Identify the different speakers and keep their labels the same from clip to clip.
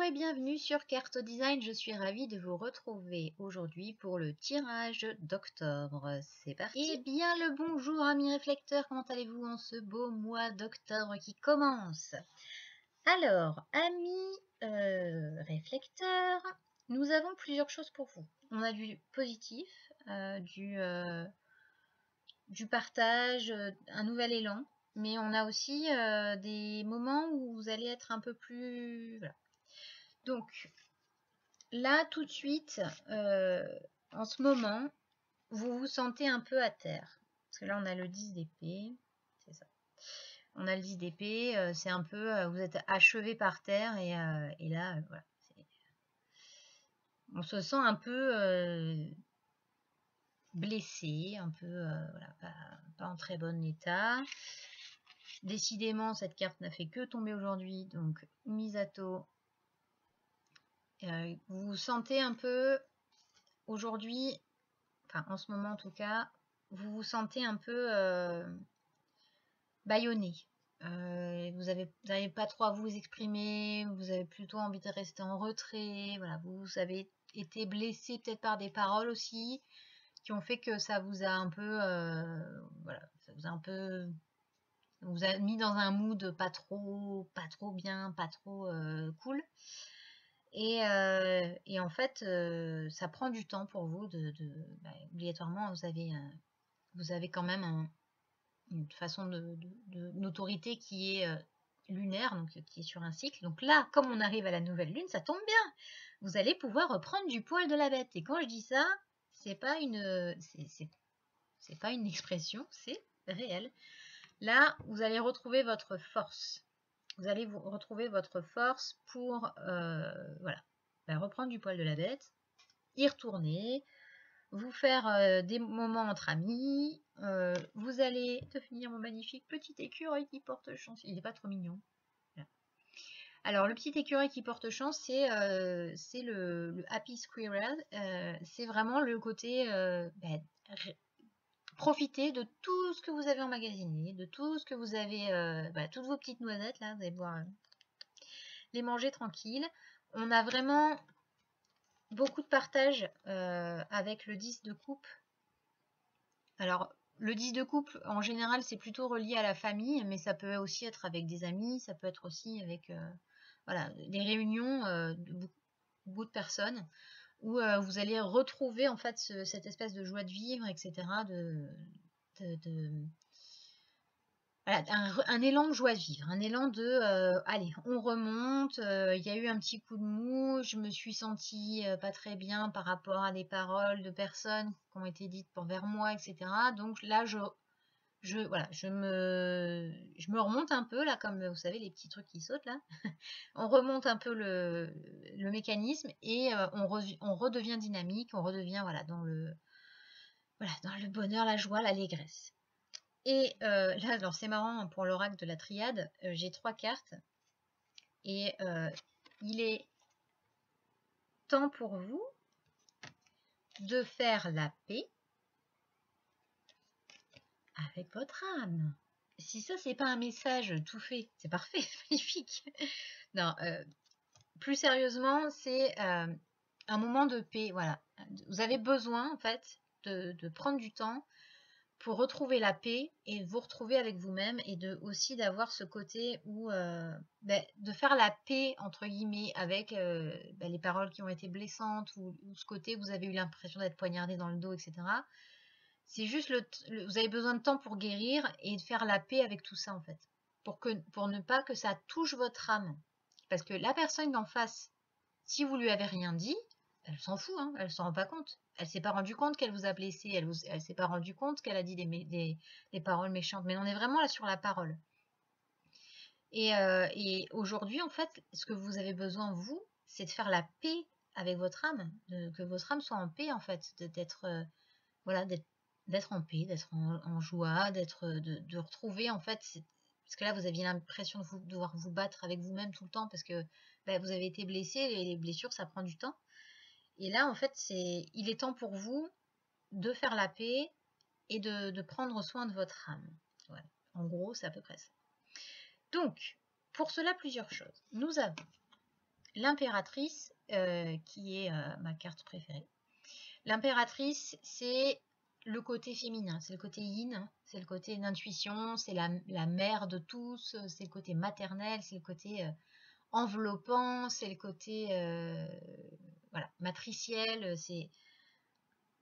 Speaker 1: et bienvenue sur Carte Design, je suis ravie de vous retrouver aujourd'hui pour le tirage d'octobre. C'est parti. Eh bien le bonjour amis réflecteurs, comment allez-vous en ce beau mois d'octobre qui commence? Alors, amis réflecteurs, nous avons plusieurs choses pour vous. On a du positif, du partage, un nouvel élan, mais on a aussi des moments où vous allez être un peu plus... Voilà. Donc, là, tout de suite, en ce moment, vous vous sentez un peu à terre. Parce que là, on a le 10 d'épée. C'est ça. On a le 10 d'épée. C'est un peu, vous êtes achevé par terre. Et là, voilà. On se sent un peu blessé, un peu, voilà, pas en très bon état. Décidément, cette carte n'a fait que tomber aujourd'hui. Donc, Misato. Vous vous sentez un peu, aujourd'hui, enfin en ce moment en tout cas, vous vous sentez un peu bâillonné. Vous n'avez pas trop à vous exprimer, vous avez plutôt envie de rester en retrait. Voilà, vous avez été blessé peut-être par des paroles aussi qui ont fait que ça vous a un peu, voilà, ça vous a mis dans un mood pas trop bien, pas trop cool. Et en fait, ça prend du temps pour vous obligatoirement, vous avez quand même une façon une autorité qui est lunaire, donc qui est sur un cycle. Donc là, comme on arrive à la nouvelle lune, ça tombe bien. Vous allez pouvoir reprendre du poil de la bête. Et quand je dis ça, c'est pas pas une expression, c'est réel. Là, vous allez retrouver votre force. Vous allez vous retrouver votre force pour voilà, reprendre du poil de la bête, y retourner, vous faire des moments entre amis. Vous allez devenir mon magnifique petit écureuil qui porte chance. Il n'est pas trop mignon. Voilà. Alors, le petit écureuil qui porte chance, c'est le Happy Squirrel. C'est vraiment le côté profiter de tout ce que vous avez emmagasiné, de tout ce que vous avez, toutes vos petites noisettes, là, vous allez pouvoir les manger tranquille. On a vraiment beaucoup de partage avec le 10 de coupe. Alors, le 10 de couple, en général, c'est plutôt relié à la famille, mais ça peut aussi être avec des amis, ça peut être aussi avec voilà, des réunions de beaucoup de personnes, où vous allez retrouver en fait cette espèce de joie de vivre, etc. Voilà, un élan de joie de vivre, un élan de allez, on remonte, il y a eu un petit coup de mou, je me suis sentie pas très bien par rapport à des paroles de personnes qui ont été dites envers moi, etc. Donc là, voilà, je me remonte un peu, là, comme vous savez, les petits trucs qui sautent là. On remonte un peu le mécanisme et on redevient dynamique, on redevient voilà, dans le bonheur, la joie, l'allégresse. Et là, alors c'est marrant, pour l'oracle de la triade, j'ai 3 cartes. Et il est temps pour vous de faire la paix avec votre âme. Si ça, c'est pas un message tout fait, c'est parfait, magnifique. Non, plus sérieusement, c'est un moment de paix. Voilà. Vous avez besoin, en fait, de prendre du temps pour retrouver la paix et vous retrouver avec vous-même et aussi d'avoir ce côté où de faire la paix entre guillemets avec les paroles qui ont été blessantes ou ce côté où vous avez eu l'impression d'être poignardé dans le dos, etc. C'est juste vous avez besoin de temps pour guérir et de faire la paix avec tout ça en fait, pour ne pas que ça touche votre âme, parce que la personne d'en face, si vous lui avez rien dit, elle s'en fout, hein, elle s'en rend pas compte. Elle s'est pas rendue compte qu'elle vous a blessé, elle s'est pas rendue compte qu'elle a dit des paroles méchantes. Mais on est vraiment là sur la parole. Et aujourd'hui, en fait, ce que vous avez besoin, vous, c'est de faire la paix avec votre âme, que votre âme soit en paix, en fait, d'être voilà, d'être en paix, d'être en joie, de retrouver, en fait, parce que là, vous aviez l'impression de devoir vous battre avec vous-même tout le temps, parce que vous avez été blessé, et les blessures, ça prend du temps. Et là, en fait, il est temps pour vous de faire la paix et de prendre soin de votre âme. Voilà. En gros, c'est à peu près ça. Donc, pour cela, plusieurs choses. Nous avons l'impératrice, qui est ma carte préférée. L'impératrice, c'est le côté féminin, c'est le côté yin, c'est le côté d'intuition, c'est la mère de tous, c'est le côté maternel, c'est le côté enveloppant, c'est le côté voilà, matriciel,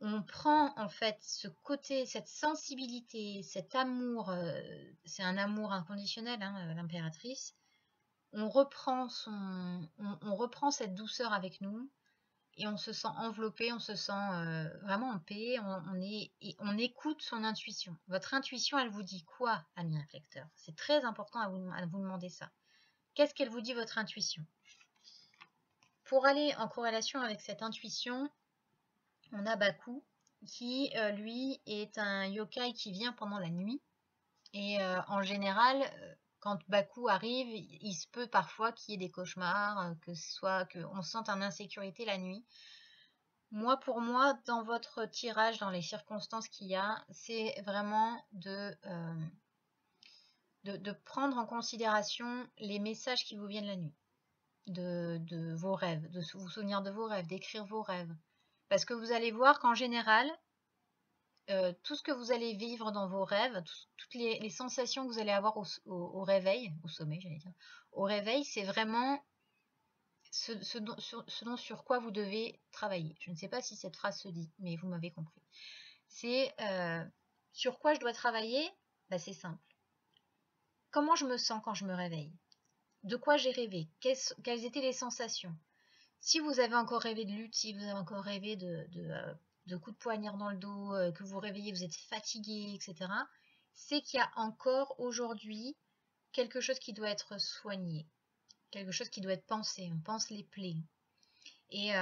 Speaker 1: on prend en fait ce côté, cette sensibilité, cet amour, c'est un amour inconditionnel, hein, l'impératrice, on reprend cette douceur avec nous et on se sent enveloppé, on se sent vraiment en paix, on écoute son intuition. Votre intuition, elle vous dit quoi, ami réflecteur? C'est très important à vous demander ça. Qu'est-ce qu'elle vous dit, votre intuition? Pour aller en corrélation avec cette intuition, on a Baku, qui lui est un yokai qui vient pendant la nuit. Et en général, quand Baku arrive, il se peut parfois qu'il y ait des cauchemars, que ce soit qu'on se sente en insécurité la nuit. Moi, pour moi, dans votre tirage, dans les circonstances qu'il y a, c'est vraiment de prendre en considération les messages qui vous viennent la nuit, de vos rêves, de vous souvenir de vos rêves, d'écrire vos rêves. Parce que vous allez voir qu'en général, tout ce que vous allez vivre dans vos rêves, toutes les sensations que vous allez avoir au réveil, au sommeil, j'allais dire, au réveil, c'est vraiment ce dont sur quoi vous devez travailler. Je ne sais pas si cette phrase se dit, mais vous m'avez compris. C'est sur quoi je dois travailler. Bah, c'est simple. Comment je me sens quand je me réveille? De quoi j'ai rêvé? Quelles étaient les sensations? Si vous avez encore rêvé de lutte, si vous avez encore rêvé de coups de poignard dans le dos, que vous réveillez, vous êtes fatigué, etc., c'est qu'il y a encore aujourd'hui quelque chose qui doit être soigné, quelque chose qui doit être pensé. On pense les plaies. Et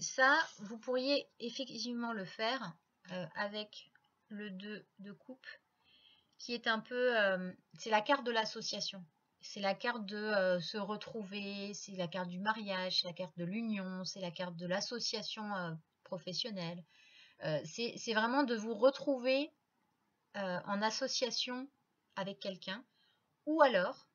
Speaker 1: ça, vous pourriez effectivement le faire avec le 2 de coupe, qui est un peu... c'est la carte de l'association. C'est la carte de se retrouver, c'est la carte du mariage, c'est la carte de l'union, c'est la carte de l'association professionnelle. C'est vraiment de vous retrouver en association avec quelqu'un. Ou alors,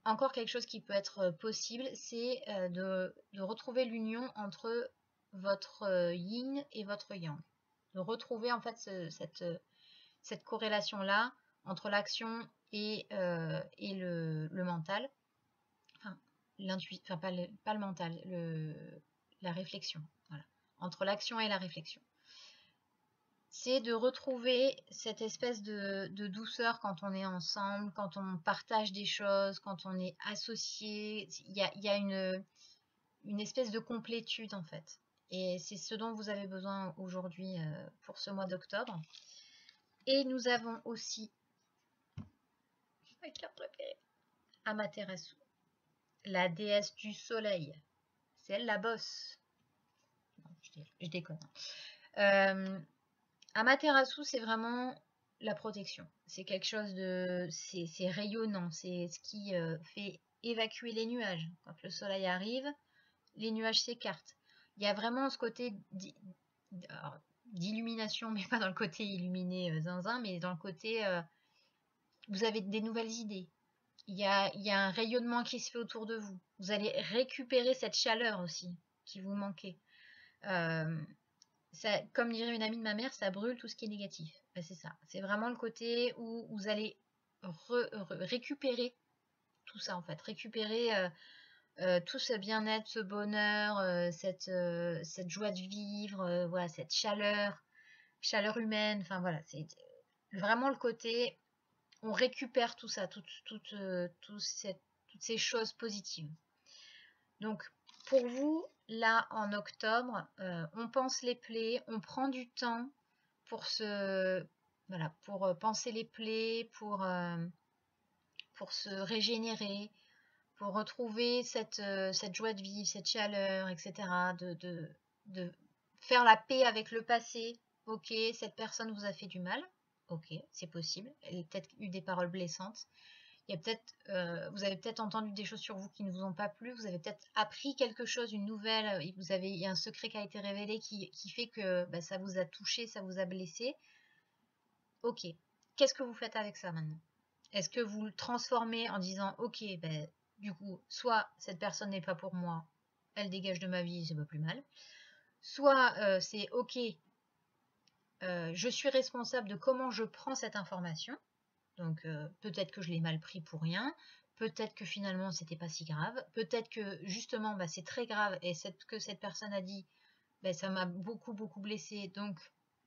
Speaker 1: encore quelque chose qui peut être possible, c'est de retrouver l'union entre votre yin et votre yang. De retrouver en fait cette corrélation-là entre l'action et le mental. Enfin, enfin pas le mental, la réflexion. Voilà. Entre l'action et la réflexion. C'est de retrouver cette espèce de douceur quand on est ensemble, quand on partage des choses, quand on est associé. Il y a une espèce de complétude en fait. Et c'est ce dont vous avez besoin aujourd'hui pour ce mois d'octobre. Et nous avons aussi ma carte préférée, Amaterasu, la déesse du soleil. C'est elle la bosse. Non, je déconne. Amaterasu, c'est vraiment la protection. C'est quelque chose de... C'est rayonnant. C'est ce qui fait évacuer les nuages. Quand le soleil arrive, les nuages s'écartent. Il y a vraiment ce côté d'illumination, mais pas dans le côté illuminé zinzin, mais dans le côté... vous avez des nouvelles idées. Il y a un rayonnement qui se fait autour de vous. Vous allez récupérer cette chaleur aussi qui vous manquait. Ça, comme dirait une amie de ma mère, ça brûle tout ce qui est négatif. Ben, c'est ça. C'est vraiment le côté où vous allez récupérer tout ça en fait. Récupérer tout ce bien-être, ce bonheur, cette joie de vivre, voilà, cette chaleur humaine. Enfin voilà, c'est vraiment le côté... On récupère tout ça, toutes ces choses positives. Donc, pour vous, là, en octobre, on pense les plaies, on prend du temps pour pour penser les plaies, pour se régénérer, pour retrouver cette joie de vivre, cette chaleur, etc. De faire la paix avec le passé. Ok, cette personne vous a fait du mal. Ok, c'est possible. Elle a peut-être eu des paroles blessantes. Vous avez peut-être entendu des choses sur vous qui ne vous ont pas plu. Vous avez peut-être appris quelque chose, une nouvelle. Il y a un secret qui a été révélé qui fait que ça vous a touché, ça vous a blessé. Ok, qu'est-ce que vous faites avec ça maintenant? Est-ce que vous le transformez en disant ok, du coup, soit cette personne n'est pas pour moi, elle dégage de ma vie, c'est pas plus mal. Soit c'est ok, je suis responsable de comment je prends cette information. Donc peut-être que je l'ai mal pris pour rien, peut-être que finalement c'était pas si grave, peut-être que justement bah, c'est très grave et que cette personne a dit bah, ça m'a beaucoup blessée, donc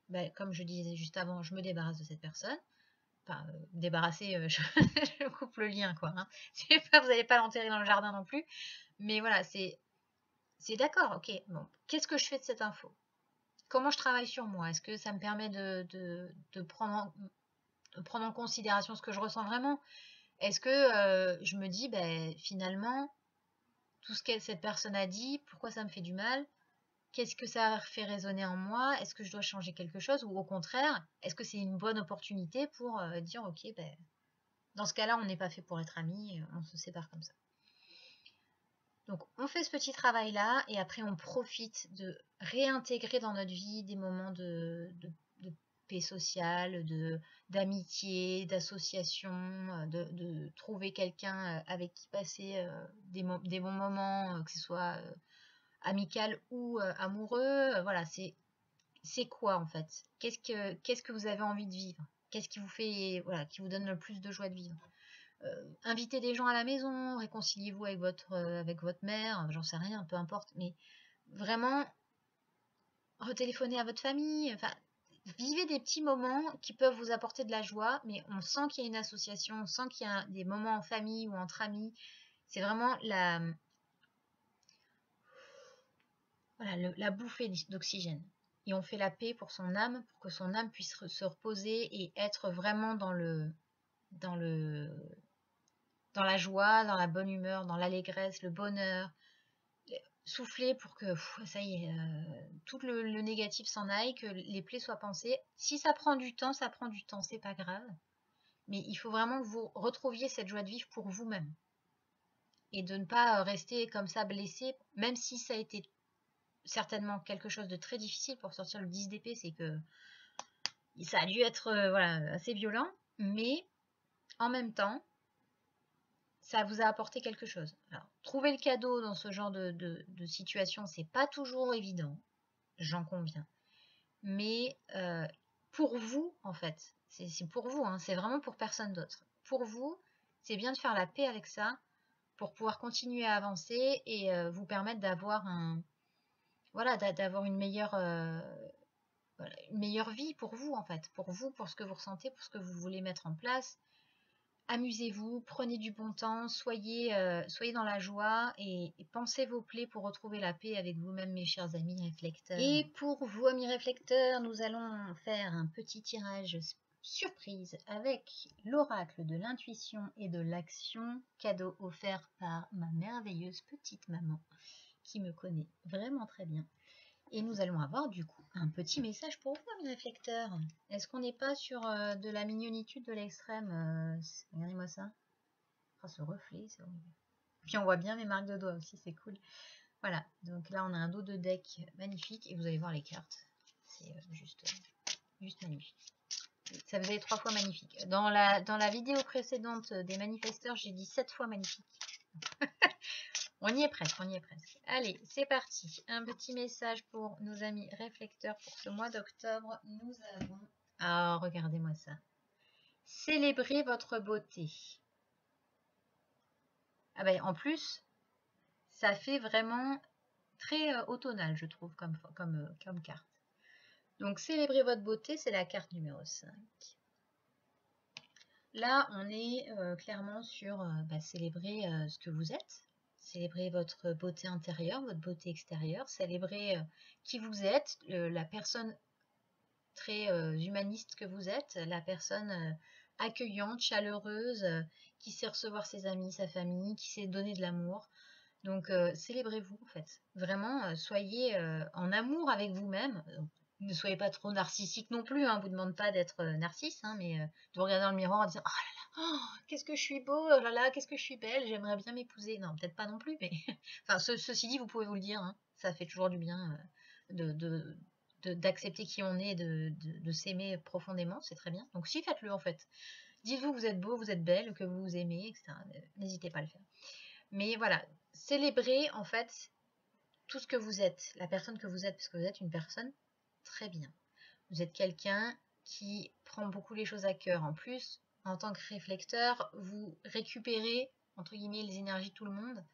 Speaker 1: bah, comme je disais juste avant, je me débarrasse de cette personne. Enfin, débarrasser, je coupe le lien quoi. Hein. Pas, vous n'allez pas l'enterrer dans le jardin non plus, mais voilà, c'est d'accord, ok. Bon, qu'est-ce que je fais de cette info? Comment je travaille sur moi? Est-ce que ça me permet de prendre en considération ce que je ressens vraiment? Est-ce que je me dis, ben, finalement, tout ce que cette personne a dit, pourquoi ça me fait du mal? Qu'est-ce que ça fait résonner en moi? Est-ce que je dois changer quelque chose? Ou au contraire, est-ce que c'est une bonne opportunité pour dire, ok, ben, dans ce cas-là, on n'est pas fait pour être amis, on se sépare comme ça. Donc, on fait ce petit travail-là et après, on profite de réintégrer dans notre vie des moments de paix sociale, d'amitié, d'association, de trouver quelqu'un avec qui passer des bons moments, que ce soit amical ou amoureux. Voilà, c'est quoi en fait? Qu'est-ce que vous avez envie de vivre? Qu'est-ce qui vous fait, voilà, qui vous donne le plus de joie de vivre? Invitez des gens à la maison, réconciliez-vous avec votre mère, j'en sais rien, peu importe, mais vraiment retéléphonez à votre famille, enfin, vivez des petits moments qui peuvent vous apporter de la joie, mais on sent qu'il y a une association, on sent qu'il y a des moments en famille ou entre amis, c'est vraiment la bouffée d'oxygène. Et on fait la paix pour son âme, pour que son âme puisse se reposer et être vraiment dans la joie, dans la bonne humeur, dans l'allégresse, le bonheur. Souffler pour que, ça y est, tout le négatif s'en aille, que les plaies soient pansées. Si ça prend du temps, c'est pas grave. Mais il faut vraiment que vous retrouviez cette joie de vivre pour vous-même. Et de ne pas rester comme ça blessé, même si ça a été certainement quelque chose de très difficile pour sortir le 10 d'épée, c'est que ça a dû être voilà, assez violent, mais en même temps, ça vous a apporté quelque chose. Alors, trouver le cadeau dans ce genre de situation, c'est pas toujours évident, j'en conviens. Mais pour vous, en fait, c'est pour vous, hein, c'est vraiment pour personne d'autre. Pour vous, c'est bien de faire la paix avec ça pour pouvoir continuer à avancer et vous permettre d'avoir voilà, d'avoir une meilleure vie pour vous, en fait. Pour vous, pour ce que vous ressentez, pour ce que vous voulez mettre en place. Amusez-vous, prenez du bon temps, soyez dans la joie et pensez vos plaies pour retrouver la paix avec vous-même, mes chers amis réflecteurs. Et pour vous, amis réflecteurs, nous allons faire un petit tirage surprise avec l'oracle de l'intuition et de l'action, cadeau offert par ma merveilleuse petite maman qui me connaît vraiment très bien. Et nous allons avoir du coup un petit message pour vous, mes réflecteurs. Est-ce qu'on n'est pas sur de la mignonitude de l'extrême? Regardez-moi ça. Oh, ce reflet, c'est horrible. Puis on voit bien mes marques de doigts aussi, c'est cool. Voilà, donc là on a un dos de deck magnifique et vous allez voir les cartes. C'est juste magnifique. Ça faisait 3 fois magnifique. Dans la vidéo précédente des manifesteurs, j'ai dit 7 fois magnifique. On y est presque, on y est presque. Allez, c'est parti. Un petit message pour nos amis réflecteurs pour ce mois d'octobre. Nous avons... Ah, regardez-moi ça. Célébrez votre beauté. Ah ben, en plus, ça fait vraiment très automnal, je trouve, comme carte. Donc, célébrez votre beauté, c'est la carte numéro 5. Là, on est clairement sur célébrer ce que vous êtes. Célébrez votre beauté intérieure, votre beauté extérieure. Célébrez qui vous êtes, la personne très humaniste que vous êtes, la personne accueillante, chaleureuse, qui sait recevoir ses amis, sa famille, qui sait donner de l'amour. Donc, célébrez-vous, en fait. Vraiment, soyez en amour avec vous-même. Ne soyez pas trop narcissique non plus, hein. On ne vous demande pas d'être narcisse, hein, mais de vous regarder dans le miroir en disant « Oh là là, oh, qu'est-ce que je suis beau, oh là là, qu'est-ce que je suis belle, j'aimerais bien m'épouser. » Non, peut-être pas non plus, mais... enfin, ceci dit, vous pouvez vous le dire, hein, ça fait toujours du bien d'accepter qui on est, de s'aimer profondément, c'est très bien. Donc si, faites-le en fait. Dites-vous que vous êtes beau, vous êtes belle, que vous vous aimez, etc. N'hésitez pas à le faire. Mais voilà, célébrez en fait tout ce que vous êtes, la personne que vous êtes, parce que vous êtes une personne très bien. Vous êtes quelqu'un qui prend beaucoup les choses à cœur. En plus, en tant que réflecteur, vous récupérez, entre guillemets, les énergies de tout le monde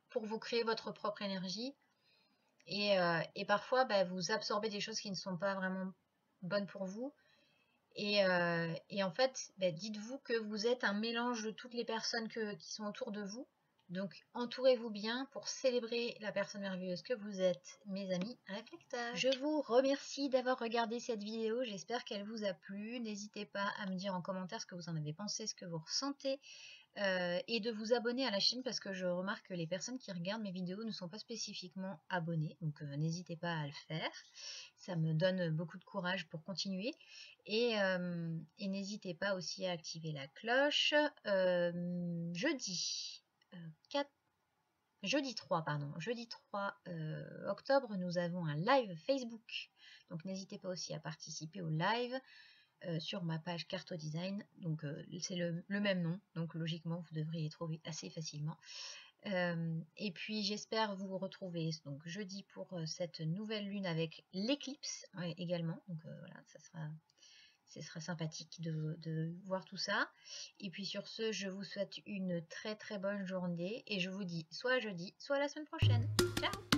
Speaker 1: pour vous créer votre propre énergie. Et parfois, bah, vous absorbez des choses qui ne sont pas vraiment bonnes pour vous. Et en fait, bah, dites-vous que vous êtes un mélange de toutes les personnes qui sont autour de vous. Donc, entourez-vous bien pour célébrer la personne merveilleuse que vous êtes, mes amis réflecteurs. Je vous remercie d'avoir regardé cette vidéo. J'espère qu'elle vous a plu. N'hésitez pas à me dire en commentaire ce que vous en avez pensé, ce que vous ressentez. Et de vous abonner à la chaîne parce que je remarque que les personnes qui regardent mes vidéos ne sont pas spécifiquement abonnées. Donc, n'hésitez pas à le faire. Ça me donne beaucoup de courage pour continuer. Et n'hésitez pas aussi à activer la cloche. Jeudi 3 octobre, nous avons un live Facebook. Donc n'hésitez pas aussi à participer au live sur ma page Carto Design. Donc c'est le même nom, donc logiquement vous devriez les trouver assez facilement. Et puis j'espère vous retrouver donc jeudi pour cette nouvelle lune avec l'éclipse également. Donc voilà, ce sera sympathique de voir tout ça. Et puis sur ce, je vous souhaite une très très bonne journée et je vous dis soit à jeudi, soit à la semaine prochaine. Ciao!